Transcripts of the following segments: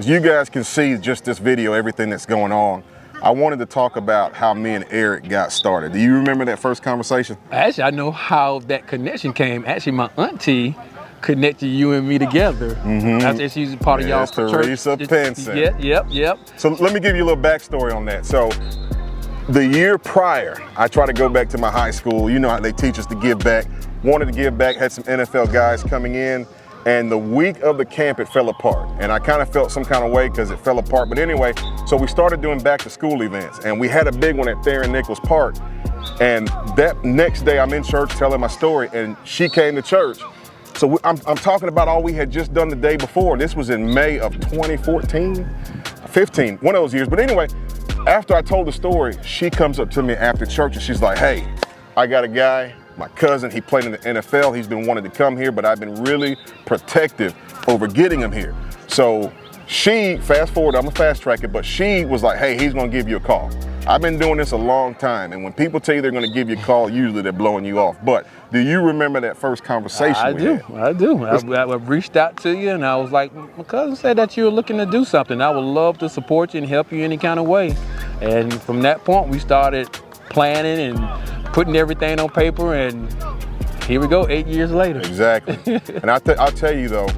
as you guys can see just this video, everything that's going on, I wanted to talk about how me and Eric got started. Do you remember that first conversation? Actually, I know how that connection came. Actually, my auntie connected you and me together. After she's part of y'all's church. Teresa Pinson. Yep. So let me give you a little backstory on that. So the year prior, I tried to go back to my high school. You know how they teach us to give back. Wanted to give back, had some NFL guys coming in, and the week of the camp, it fell apart. And I kind of felt some kind of way because it fell apart. But anyway, so we started doing back to school events, and we had a big one at Theron Nichols Park. And that next day, I'm in church telling my story, and she came to church. So I'm talking about all we had just done the day before. This was in May of 2014, 15, one of those years. But anyway, after I told the story, she comes up to me after church and she's like, hey, I got a guy, my cousin, he played in the NFL. He's been wanting to come here, but I've been really protective over getting him here. So she, fast forward, I'm gonna fast track it, but she was like, hey, he's gonna give you a call. I've been doing this a long time, and when people tell you they're going to give you a call, usually they're blowing you off. But do you remember that first conversation? I do. I reached out to you, and I was like, my cousin said that you were looking to do something. I would love to support you and help you any kind of way. And from that point, we started planning and putting everything on paper, and here we go, 8 years later. Exactly. And I'll tell you, though,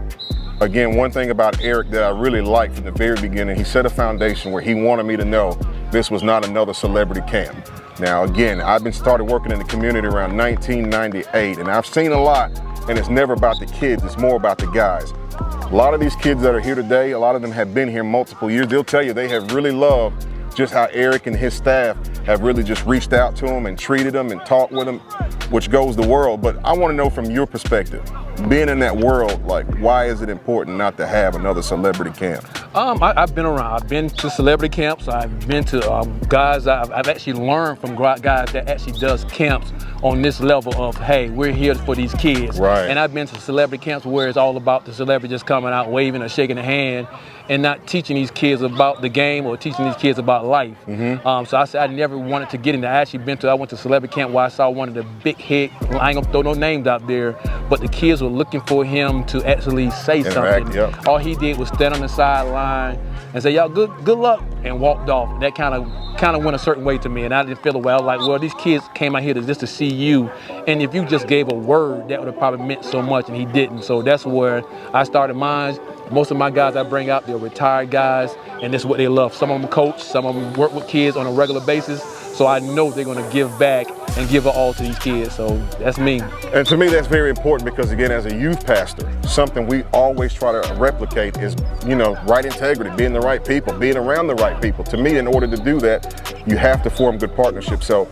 again, one thing about Eric that I really liked from the very beginning, he set a foundation where he wanted me to know this was not another celebrity camp. Now, again, I've been started working in the community around 1998, and I've seen a lot, and it's never about the kids, it's more about the guys. A lot of these kids that are here today, a lot of them have been here multiple years. They'll tell you they have really loved just how Eric and his staff have really just reached out to them and treated them and talked with them, which goes the world. But I want to know from your perspective, being in that world, like, why is it important not to have another celebrity camp? I've been around. I've been to celebrity camps. I've been to guys. I've actually learned from guys that actually does camps on this level of, hey, we're here for these kids. Right. And I've been to celebrity camps where it's all about the celebrity just coming out, waving or shaking a hand, and not teaching these kids about the game or teaching these kids about life. So I said I never wanted to get into. I went to celebrity camp where I saw one of the big head. I ain't gonna throw no names out there, but the kids were looking for him to actually say something. Yep. All he did was stand on the sideline and say, y'all good luck, and walked off. That kind of went a certain way to me, and I didn't feel well. Like, well, these kids came out here just to see you, and if you just gave a word, that would have probably meant so much, and he didn't. So that's where I started mine. Most of my guys I bring out, they're retired guys, and this is what they love. Some of them coach, some of them work with kids on a regular basis, so I know they're gonna give back and give it all to these kids, so that's me. And to me, that's very important because, again, as a youth pastor, something we always try to replicate is, right integrity, being the right people, being around the right people. To me, in order to do that, you have to form good partnerships. So,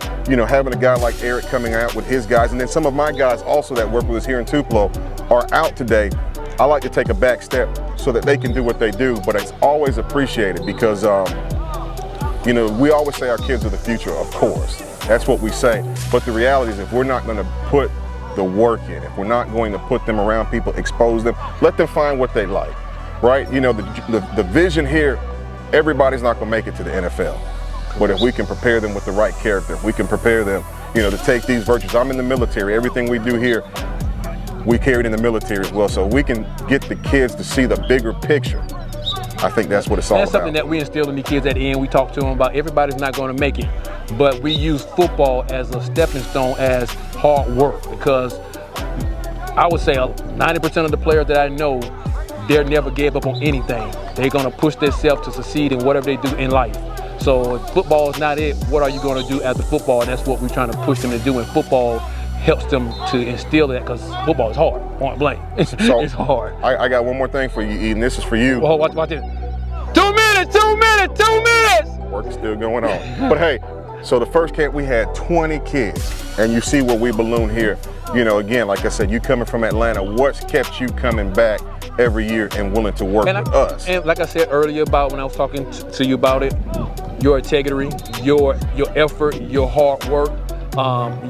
having a guy like Eric coming out with his guys, and then some of my guys also that work with us here in Tupelo are out today. I like to take a back step so that they can do what they do, but it's always appreciated because, we always say our kids are the future, of course. That's what we say. But the reality is if we're not going to put the work in, if we're not going to put them around people, expose them, let them find what they like, right? The vision here, everybody's not going to make it to the NFL. But if we can prepare them with the right character, if we can prepare them, to take these virtues. I'm in the military. Everything we do here, we carried in the military as well. So we can get the kids to see the bigger picture. I think that's what it's all about. That's something that we instill in the kids at the end. We talk to them about everybody's not going to make it, but we use football as a stepping stone, as hard work, because I would say 90% of the players that I know, they never gave up on anything. They're going to push themselves to succeed in whatever they do in life. So if football is not it, what are you going to do after football? And that's what we're trying to push them to do, and football helps them to instill that, because football is hard, point blank. So it's hard. I got one more thing for you, Eden. This is for you. Well, watch this. 2 minutes, 2 minutes, 2 minutes! Work is still going on. But hey, so the first camp we had 20 kids, and you see where we balloon here. Again, like I said, you coming from Atlanta, what's kept you coming back every year and willing to work with us? And like I said earlier about when I was talking to you about it, your integrity, your effort, your hard work,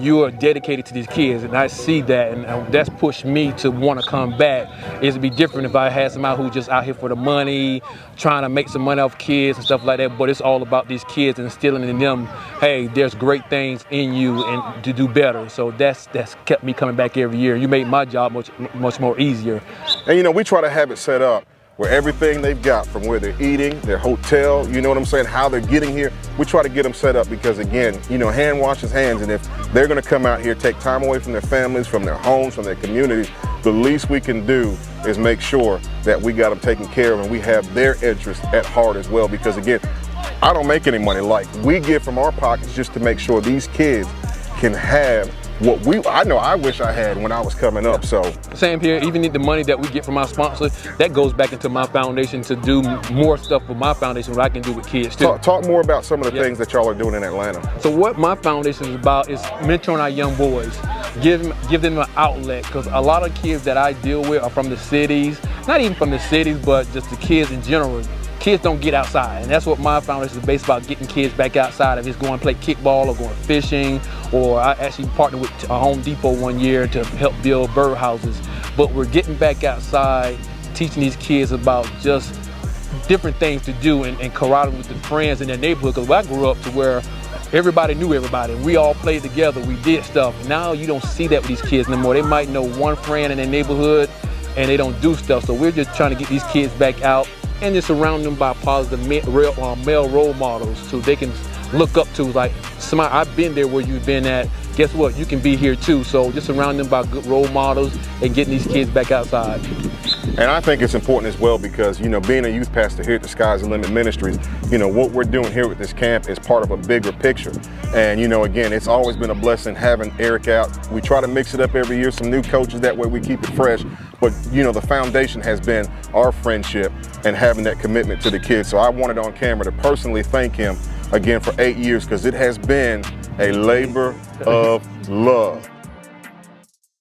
you are dedicated to these kids, and I see that, and that's pushed me to want to come back. It'd be different if I had somebody who's just out here for the money, trying to make some money off kids and stuff like that, but it's all about these kids and instilling in them, hey, there's great things in you and to do better. So that's kept me coming back every year. You made my job much more easier. And we try to have it set up where everything they've got, from where they're eating, their hotel, you know what I'm saying, how they're getting here, we try to get them set up because, again, you know, hand washes hands, and if they're going to come out here, take time away from their families, from their homes, from their communities, the least we can do is make sure that we got them taken care of and we have their interests at heart as well, because, again, I don't make any money. Like, we give from our pockets just to make sure these kids can have what I wish I had when I was coming up. So same here. Even the money that we get from our sponsors, that goes back into my foundation to do more stuff with my foundation, what I can do with kids too. Talk more about some of the things that y'all are doing in Atlanta. So what my foundation is about is mentoring our young boys, give them an outlet, because a lot of kids that I deal with are from the cities, not even from the cities, but just the kids in general. Kids don't get outside, and that's what my foundation is based about, getting kids back outside. If it's going to play kickball or going fishing, or I actually partnered with Home Depot one year to help build birdhouses. But we're getting back outside, teaching these kids about just different things to do and camaraderie with the friends in their neighborhood. Because I grew up to where everybody knew everybody. We all played together, we did stuff. Now you don't see that with these kids anymore. They might know one friend in their neighborhood and they don't do stuff. So we're just trying to get these kids back out and just surround them by positive male role models so they can look up to, like, somebody, I've been there where you've been at, guess what, you can be here too. So just surround them by good role models and getting these kids back outside. And I think it's important as well because, you know, being a youth pastor here at the Sky's the Limit Ministries, you know, what we're doing here with this camp is part of a bigger picture. And, you know, again, it's always been a blessing having Eric out. We try to mix it up every year, some new coaches, that way we keep it fresh. But, you know, the foundation has been our friendship and having that commitment to the kids. So I wanted on camera to personally thank him again for 8 years, because it has been a labor of love.